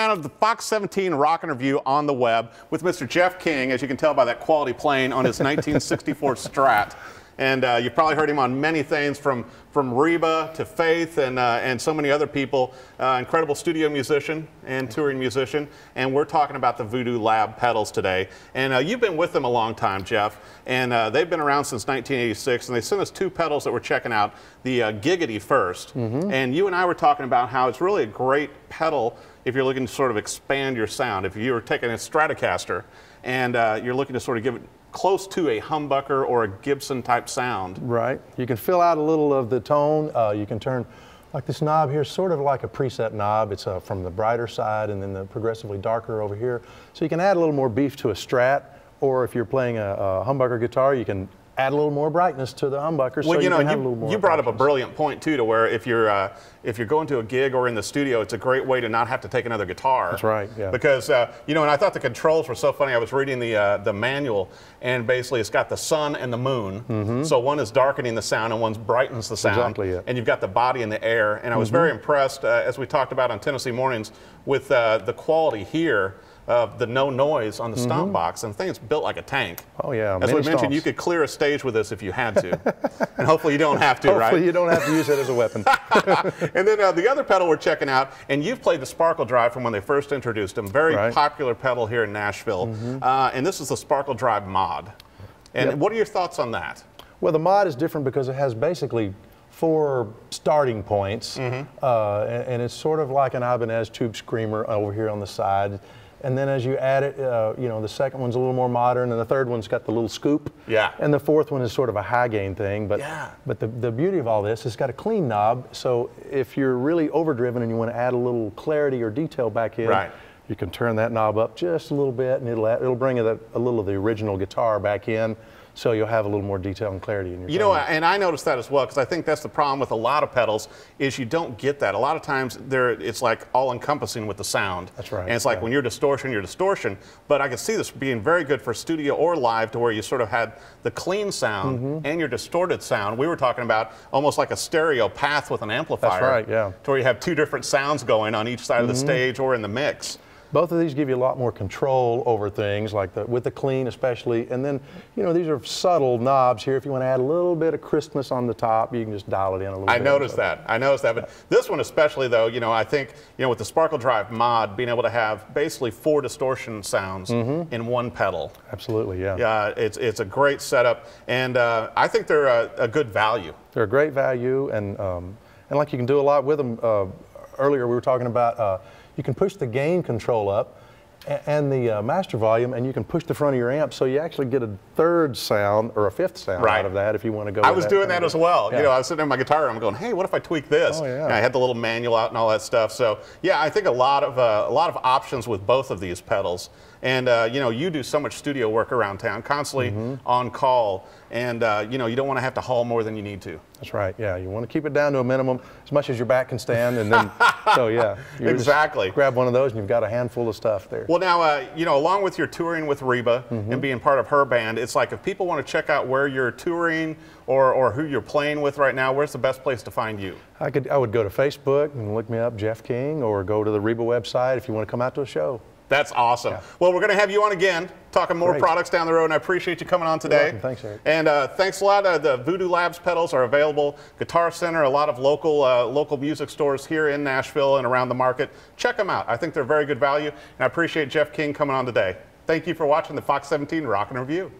around at the Fox 17 Rockin' Review on the web with Mr. Jeff King, as you can tell by that quality playing on his 1964 Strat. And you've probably heard him on many things, from Reba to Faith and so many other people. Incredible studio musician and touring musician. And we're talking about the Voodoo Lab pedals today. And you've been with them a long time, Jeff. And they've been around since 1986. And they sent us two pedals that we're checking out, the Giggity first. And you and I were talking about how it's really a great pedal if you're looking to sort of expand your sound. If you were taking a Stratocaster and you're looking to sort of give it close to a humbucker or a Gibson type sound. Right. You can fill out a little of the tone. You can turn, like this knob here, sort of like a preset knob. It's from the brighter side and then the progressively darker over here. So you can add a little more beef to a Strat, or if you're playing a humbucker guitar, you can add a little more brightness to the humbucker. Well, so you know, can have a little more you brought options. up a brilliant point too, to where if you're going to a gig or in the studio, it's a great way to not have to take another guitar. That's right. Yeah. Because you know, and I thought the controls were so funny. I was reading the manual, and basically it's got the sun and the moon. So one is darkening the sound and one brightens the sound. Exactly it. And you've got the body in the air. And I was very impressed, as we talked about on Tennessee Mornings, with the quality here of the no noise on the stomp box, and the thing is built like a tank. Oh yeah. As we mentioned, you could clear a stage with this if you had to, and hopefully you don't have to, right? Hopefully you don't have to use it as a weapon. And then the other pedal we're checking out, and you've played the Sparkle Drive from when they first introduced them. Very popular pedal here in Nashville, and this is the Sparkle Drive Mod. And what are your thoughts on that? Well, the Mod is different because it has basically 4 starting points, and it's sort of like an Ibanez tube screamer over here on the side. And then as you add it, you know, the second one's a little more modern, and the third one's got the little scoop. Yeah. And the fourth one is sort of a high gain thing. But but the beauty of all this is it's got a clean knob. So if you're really overdriven and you want to add a little clarity or detail back in, you can turn that knob up just a little bit, and it'll bring a little of the original guitar back in. So you'll have a little more detail and clarity in your You know, and I noticed that as well, because I think that's the problem with a lot of pedals, is you don't get that. A lot of times it's like all-encompassing with the sound. That's right. And it's like when you're distortion. But I could see this being very good for studio or live, to where you sort of had the clean sound and your distorted sound. We were talking about almost like a stereo path with an amplifier. That's right, yeah. To where you have 2 different sounds going on each side of the stage or in the mix. Both of these give you a lot more control over things, like with the clean especially. And then, you know, these are subtle knobs here. If you want to add a little bit of crispness on the top, you can just dial it in a little bit. I noticed that. But this one especially, though, you know, I think, you know, with the Sparkle Drive Mod, being able to have basically 4 distortion sounds in one pedal. Absolutely, yeah. Yeah, it's a great setup, and I think they're a good value. They're a great value, and like you can do a lot with them. Earlier we were talking about you can push the gain control up and the master volume, and you can push the front of your amp, so you actually get a 3rd sound or a 5th sound out of that if you want to go. I was doing that as well. Yeah. You know, I was sitting in my guitar room, I'm going, hey, what if I tweak this? Oh, yeah. And I had the little manual out and all that stuff. So yeah, I think a lot of options with both of these pedals. And you know, you do so much studio work around town, constantly on call, and you know, you don't want to have to haul more than you need to. That's right. Yeah, you want to keep it down to a minimum, as much as your back can stand, and then so yeah, you exactly. Just grab one of those, and you've got a handful of stuff there. Well, now you know, along with your touring with Reba and being part of her band, it's like if people want to check out where you're touring or who you're playing with right now, where's the best place to find you? I would go to Facebook and look me up, Jeff King, or go to the Reba website if you want to come out to a show. That's awesome. Yeah. Well, we're going to have you on again, talking more products down the road, and I appreciate you coming on today. You're welcome. Thanks, Eric. And thanks a lot. The Voodoo Labs pedals are available. Guitar Center, a lot of local music stores here in Nashville and around the market. Check them out. I think they're very good value, and I appreciate Jeff King coming on today. Thank you for watching the Fox 17 Rockin' Review.